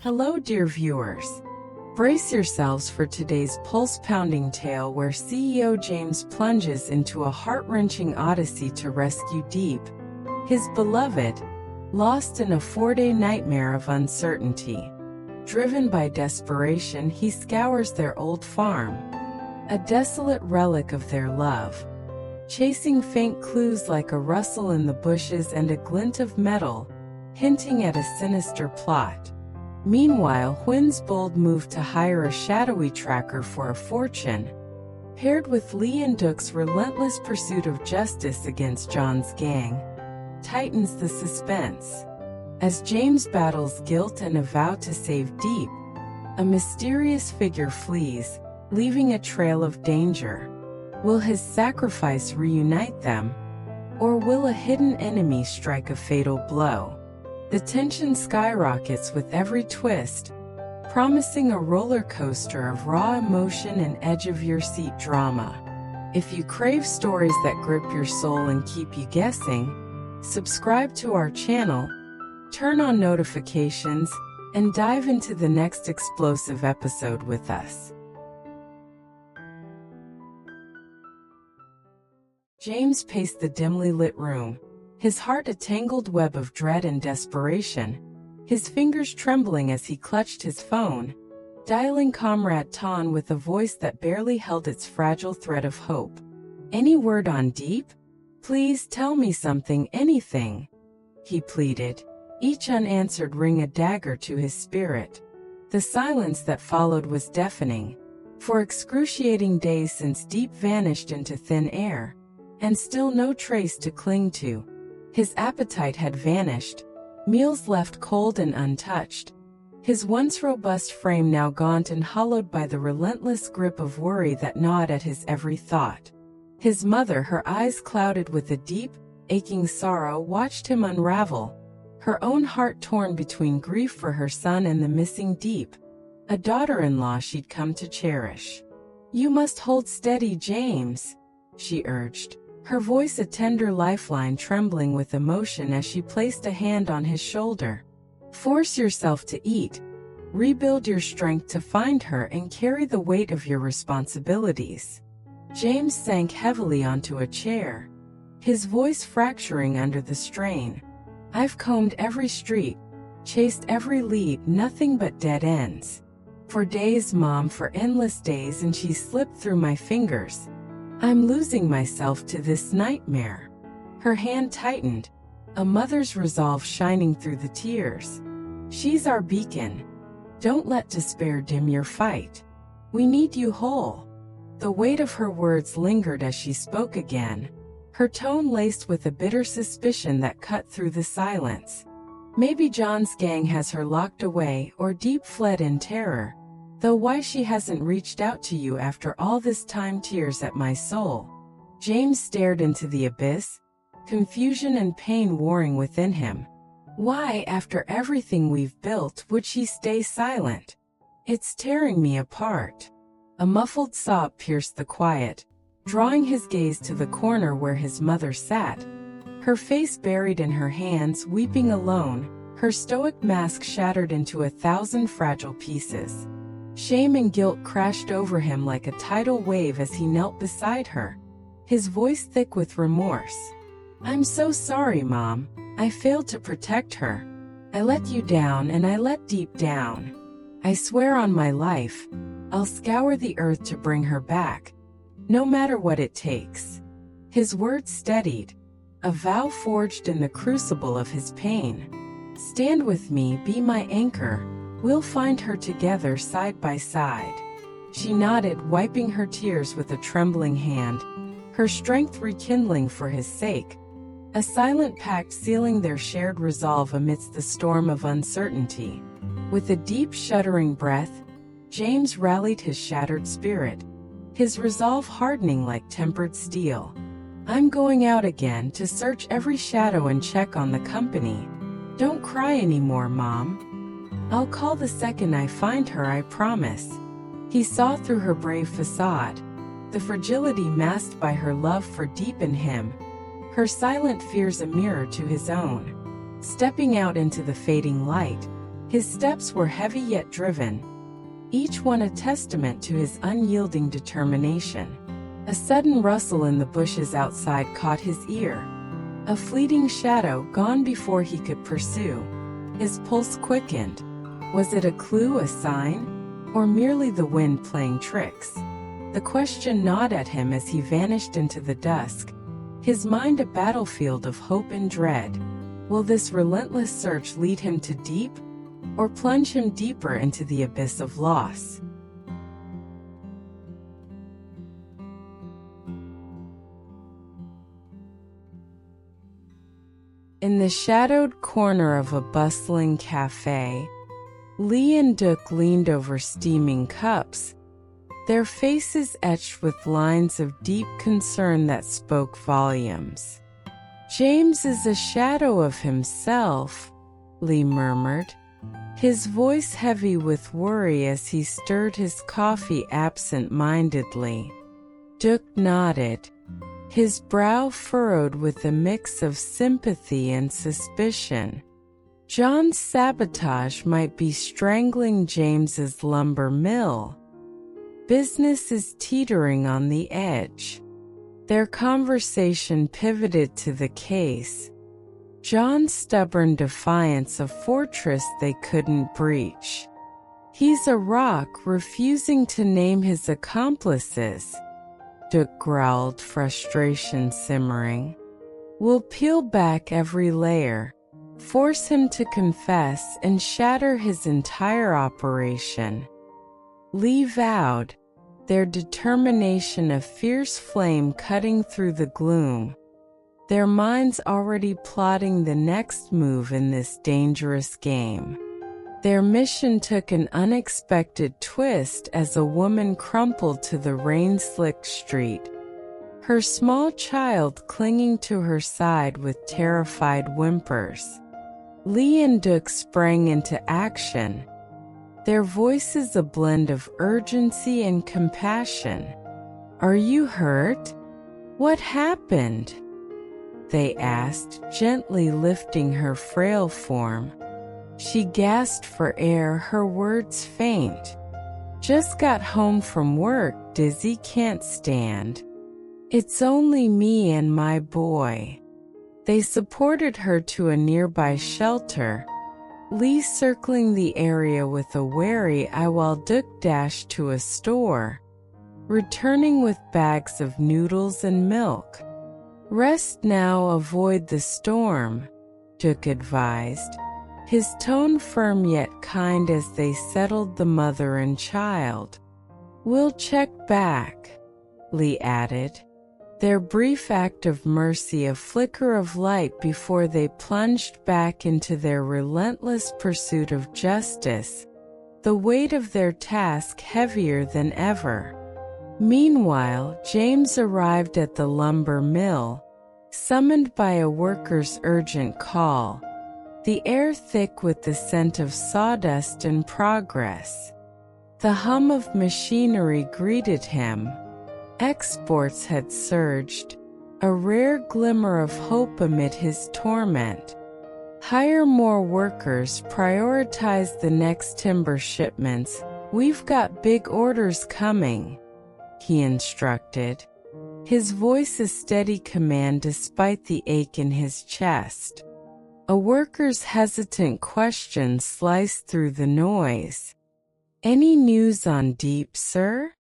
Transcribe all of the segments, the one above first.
Hello dear viewers. Brace yourselves for today's pulse-pounding tale where CEO James plunges into a heart-wrenching odyssey to rescue Deep, his beloved, lost in a 4-day nightmare of uncertainty. Driven by desperation, he scours their old farm, a desolate relic of their love, chasing faint clues like a rustle in the bushes and a glint of metal, hinting at a sinister plot. Meanwhile, Huyn's bold move to hire a shadowy tracker for a fortune, paired with Ly and Duc's relentless pursuit of justice against John's gang, tightens the suspense. As James battles guilt and a vow to save Deep, a mysterious figure flees, leaving a trail of danger. Will his sacrifice reunite them, or will a hidden enemy strike a fatal blow? The tension skyrockets with every twist, promising a roller coaster of raw emotion and edge-of-your-seat drama. If you crave stories that grip your soul and keep you guessing, subscribe to our channel, turn on notifications, and dive into the next explosive episode with us. James paced the dimly lit room, his heart a tangled web of dread and desperation, his fingers trembling as he clutched his phone, dialing Comrade Ton with a voice that barely held its fragile thread of hope. "Any word on Deep? Please tell me something, anything," he pleaded, each unanswered ring a dagger to his spirit. The silence that followed was deafening. For excruciating days since Deep vanished into thin air, and still no trace to cling to. His appetite had vanished, meals left cold and untouched. His once robust frame now gaunt and hollowed by the relentless grip of worry that gnawed at his every thought. His mother, her eyes clouded with a deep, aching sorrow, watched him unravel, her own heart torn between grief for her son and the missing Deep, a daughter-in-law she'd come to cherish. "You must hold steady, James," she urged, her voice a tender lifeline trembling with emotion as she placed a hand on his shoulder. "Force yourself to eat. Rebuild your strength to find her and carry the weight of your responsibilities." James sank heavily onto a chair, his voice fracturing under the strain. "I've combed every street, chased every lead, nothing but dead ends. For days, Mom, for endless days, and she slipped through my fingers. I'm losing myself to this nightmare." Her hand tightened, a mother's resolve shining through the tears. "She's our beacon. Don't let despair dim your fight. We need you whole." The weight of her words lingered as she spoke again, her tone laced with a bitter suspicion that cut through the silence. "Maybe John's gang has her locked away, or Deep fled in terror. Though why she hasn't reached out to you after all this time tears at my soul." James stared into the abyss, confusion and pain warring within him. Why, after everything we've built, would she stay silent? "It's tearing me apart." A muffled sob pierced the quiet, drawing his gaze to the corner where his mother sat, her face buried in her hands, weeping alone, her stoic mask shattered into 1,000 fragile pieces. Shame and guilt crashed over him like a tidal wave as he knelt beside her, his voice thick with remorse. "I'm so sorry, Mom. I failed to protect her. I let you down, and I let Deep down. I swear on my life, I'll scour the earth to bring her back, no matter what it takes." His words steadied, a vow forged in the crucible of his pain. "Stand with me, be my anchor. We'll find her together side by side." She nodded, wiping her tears with a trembling hand, her strength rekindling for his sake. A silent pact sealing their shared resolve amidst the storm of uncertainty. With a deep, shuddering breath, James rallied his shattered spirit, his resolve hardening like tempered steel. "I'm going out again to search every shadow and check on the company. Don't cry anymore, Mom. I'll call the second I find her, I promise." He saw through her brave facade, the fragility masked by her love for Deep in him, her silent fears a mirror to his own. Stepping out into the fading light, His steps were heavy yet driven, each one a testament to his unyielding determination. A sudden rustle in the bushes outside caught his ear. A fleeting shadow gone before he could pursue. His pulse quickened. Was it a clue, a sign, or merely the wind playing tricks? The question gnawed at him as he vanished into the dusk, his mind a battlefield of hope and dread. Will this relentless search lead him to deep, or plunge him deeper into the abyss of loss? In the shadowed corner of a bustling cafe, Ly and Duc leaned over steaming cups, their faces etched with lines of deep concern that spoke volumes. "James is a shadow of himself," Ly murmured, his voice heavy with worry as he stirred his coffee absent-mindedly. Duc nodded, his brow furrowed with a mix of sympathy and suspicion. John's sabotage might be strangling James's lumber mill. Business is teetering on the edge. Their conversation pivoted to the case. John's stubborn defiance, a fortress they couldn't breach. "He's a rock, refusing to name his accomplices," Duc growled, frustration simmering. "We'll peel back every layer, force him to confess, and shatter his entire operation." Ly vowed, their determination a fierce flame cutting through the gloom, their minds already plotting the next move in this dangerous game. Their mission took an unexpected twist as a woman crumpled to the rain-slicked street, her small child clinging to her side with terrified whimpers. Ly and Duc sprang into action, their voices a blend of urgency and compassion. "Are you hurt? What happened?" they asked, gently lifting her frail form. She gasped for air, her words faint. "Just got home from work, dizzy, can't stand. It's only me and my boy." They supported her to a nearby shelter, Ly circling the area with a wary eye while Duc dashed to a store, returning with bags of noodles and milk. "Rest now, avoid the storm," Duc advised, his tone firm yet kind as they settled the mother and child. "We'll check back," Ly added, their brief act of mercy a flicker of light before they plunged back into their relentless pursuit of justice, the weight of their task heavier than ever. Meanwhile, James arrived at the lumber mill, summoned by a worker's urgent call, the air thick with the scent of sawdust and progress. The hum of machinery greeted him. Exports had surged, a rare glimmer of hope amid his torment. "Hire more workers, prioritize the next timber shipments, we've got big orders coming," he instructed, his voice a steady command despite the ache in his chest. A worker's hesitant question sliced through the noise. "Any news on Deep, sir?"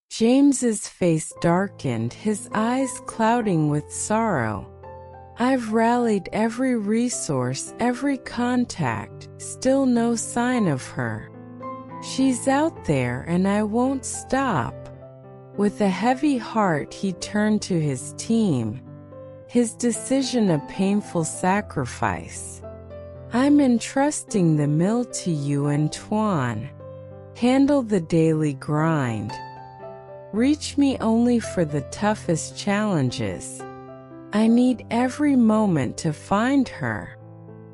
James's face darkened, his eyes clouding with sorrow. "I've rallied every resource, every contact, still no sign of her. She's out there and I won't stop." With a heavy heart he turned to his team, his decision a painful sacrifice. "I'm entrusting the mill to you and Truong. Handle the daily grind. Reach me only for the toughest challenges. I need every moment to find her."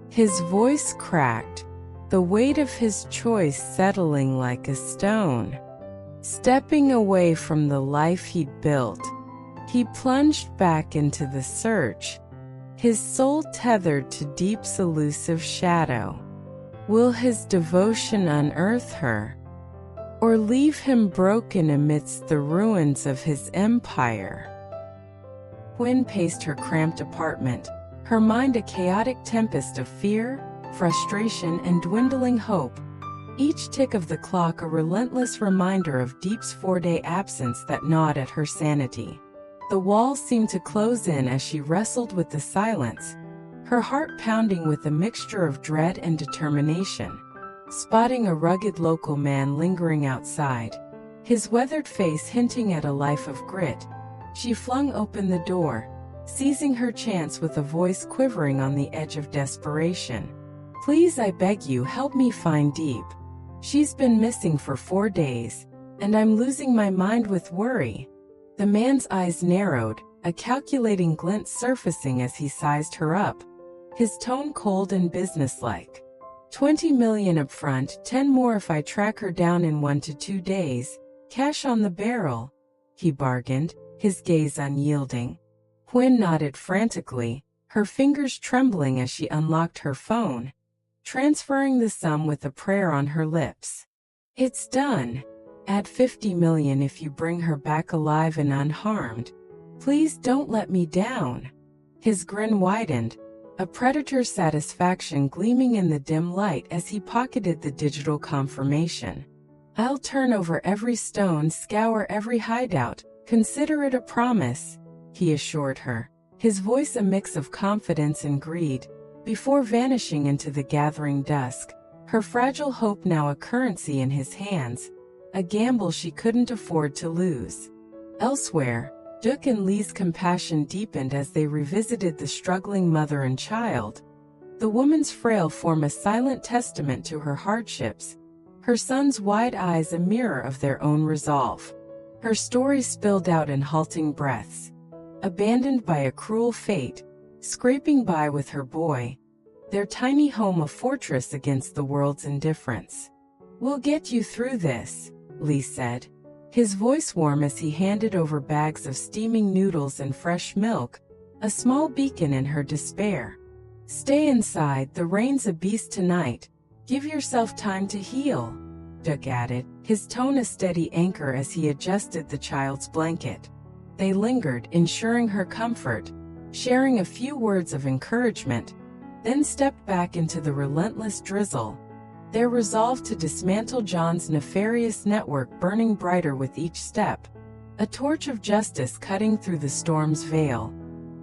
His voice cracked, the weight of his choice settling like a stone. Stepping away from the life he'd built, he plunged back into the search, his soul tethered to Deep's elusive shadow. Will his devotion unearth her, or leave him broken amidst the ruins of his empire? Quinn paced her cramped apartment, her mind a chaotic tempest of fear, frustration, and dwindling hope. Each tick of the clock a relentless reminder of Deep's 4-day absence that gnawed at her sanity. The walls seemed to close in as she wrestled with the silence, her heart pounding with a mixture of dread and determination. Spotting a rugged local man lingering outside, his weathered face hinting at a life of grit, she flung open the door, seizing her chance with a voice quivering on the edge of desperation. "Please, I beg you, help me find Deep. She's been missing for 4 days, and I'm losing my mind with worry." The man's eyes narrowed, a calculating glint surfacing as he sized her up, his tone cold and businesslike. "20 million up front, 10 more if I track her down in 1 to 2 days, cash on the barrel," he bargained, his gaze unyielding. Quinn nodded frantically, her fingers trembling as she unlocked her phone, transferring the sum with a prayer on her lips. "It's done. Add 50 million if you bring her back alive and unharmed. Please don't let me down." His grin widened, a predator's satisfaction gleaming in the dim light as he pocketed the digital confirmation. "I'll turn over every stone, scour every hideout, consider it a promise," he assured her, his voice a mix of confidence and greed, before vanishing into the gathering dusk, her fragile hope now a currency in his hands, a gamble she couldn't afford to lose. Elsewhere, Duke and Lee's compassion deepened as they revisited the struggling mother and child. The woman's frail form a silent testament to her hardships, her son's wide eyes a mirror of their own resolve. Her story spilled out in halting breaths. Abandoned by a cruel fate, scraping by with her boy, their tiny home a fortress against the world's indifference. "We'll get you through this," Lee said, his voice warm as he handed over bags of steaming noodles and fresh milk, a small beacon in her despair. "Stay inside, the rain's a beast tonight. Give yourself time to heal," Duke added, his tone a steady anchor as he adjusted the child's blanket. They lingered, ensuring her comfort, sharing a few words of encouragement, then stepped back into the relentless drizzle, their resolve to dismantle John's nefarious network burning brighter with each step, a torch of justice cutting through the storm's veil.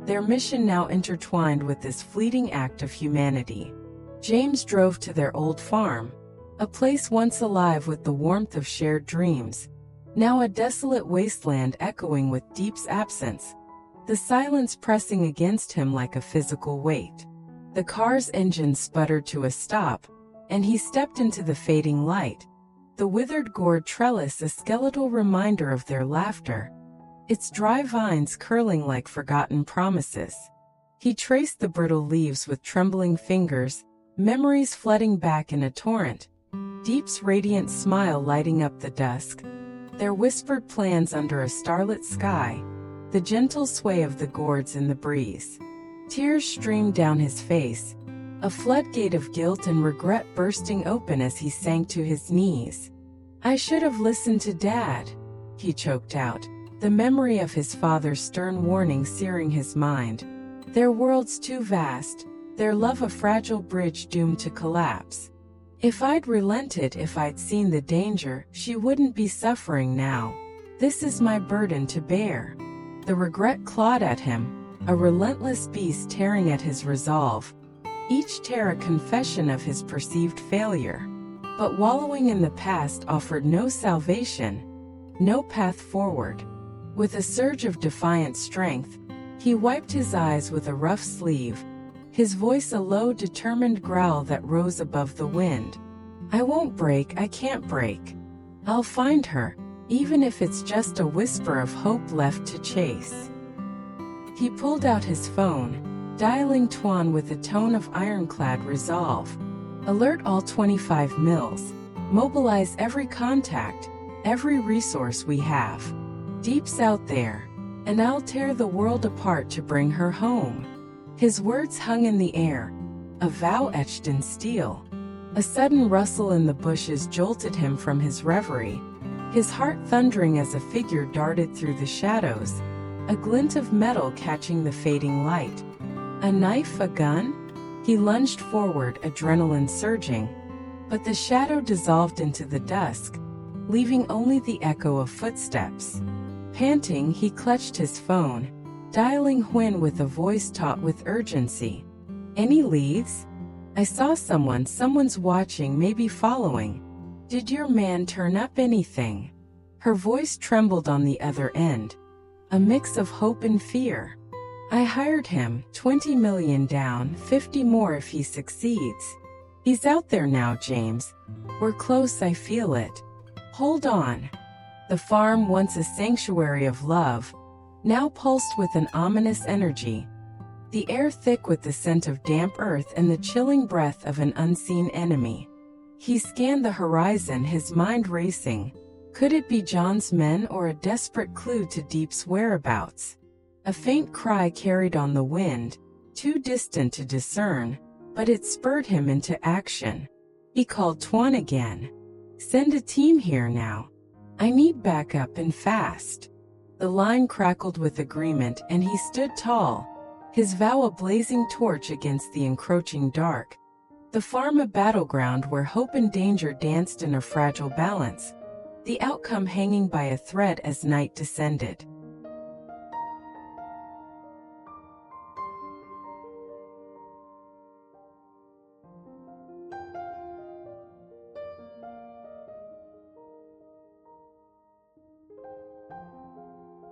Their mission now intertwined with this fleeting act of humanity. James drove to their old farm, a place once alive with the warmth of shared dreams, now a desolate wasteland echoing with Deep's absence, the silence pressing against him like a physical weight. The car's engine sputtered to a stop, and he stepped into the fading light, the withered gourd trellis a skeletal reminder of their laughter, its dry vines curling like forgotten promises. He traced the brittle leaves with trembling fingers, memories flooding back in a torrent, Deep's radiant smile lighting up the dusk, their whispered plans under a starlit sky, the gentle sway of the gourds in the breeze. Tears streamed down his face, a floodgate of guilt and regret bursting open as he sank to his knees. "I should have listened to Dad," he choked out, the memory of his father's stern warning searing his mind. Their worlds too vast, their love a fragile bridge doomed to collapse. "If I'd relented, if I'd seen the danger, she wouldn't be suffering now. This is my burden to bear." The regret clawed at him, a relentless beast tearing at his resolve, each tear a confession of his perceived failure. But wallowing in the past offered no salvation, no path forward. With a surge of defiant strength, he wiped his eyes with a rough sleeve, his voice a low, determined growl that rose above the wind. "I won't break, I can't break. I'll find her, even if it's just a whisper of hope left to chase." He pulled out his phone, dialing Truong with a tone of ironclad resolve. "Alert all 25 mils. Mobilize every contact, every resource we have. Deep's out there, and I'll tear the world apart to bring her home." His words hung in the air, a vow etched in steel. A sudden rustle in the bushes jolted him from his reverie, his heart thundering as a figure darted through the shadows, a glint of metal catching the fading light. A knife, a gun? He lunged forward, adrenaline surging, but the shadow dissolved into the dusk, leaving only the echo of footsteps. Panting, he clutched his phone, dialing Huynh with a voice taut with urgency. Any leads? I saw someone's watching, maybe following. Did your man turn up anything? Her voice trembled on the other end, a mix of hope and fear. I hired him, 20 million down, 50 more if he succeeds. He's out there now, James. We're close, I feel it. Hold on. The farm, once a sanctuary of love, now pulsed with an ominous energy, the air thick with the scent of damp earth and the chilling breath of an unseen enemy. He scanned the horizon, his mind racing. Could it be John's men or a desperate clue to Deep's whereabouts? A faint cry carried on the wind, too distant to discern, but it spurred him into action. He called Truong again. Send a team here now. I need backup and fast. The line crackled with agreement and he stood tall, his vow a blazing torch against the encroaching dark. The farm a battleground where hope and danger danced in a fragile balance, the outcome hanging by a thread as night descended.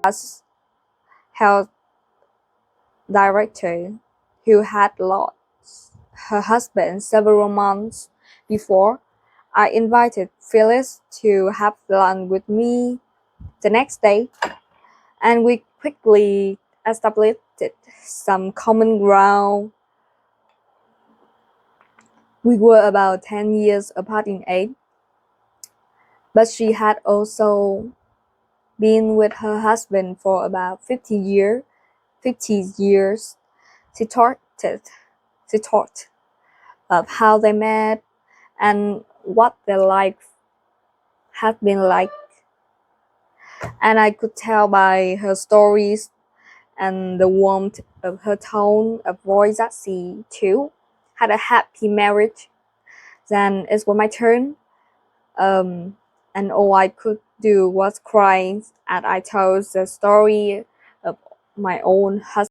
As health director who had lost her husband several months before, I invited Phyllis to have lunch with me the next day, and we quickly established some common ground. We were about 10 years apart in age, but she had also been with her husband for about 50 years. She talked of how they met and what their life had been like. And I could tell by her stories and the warmth of her tone of voice that she, too, had a happy marriage. Then it was my turn. And all I could do was cry as I told the story of my own husband.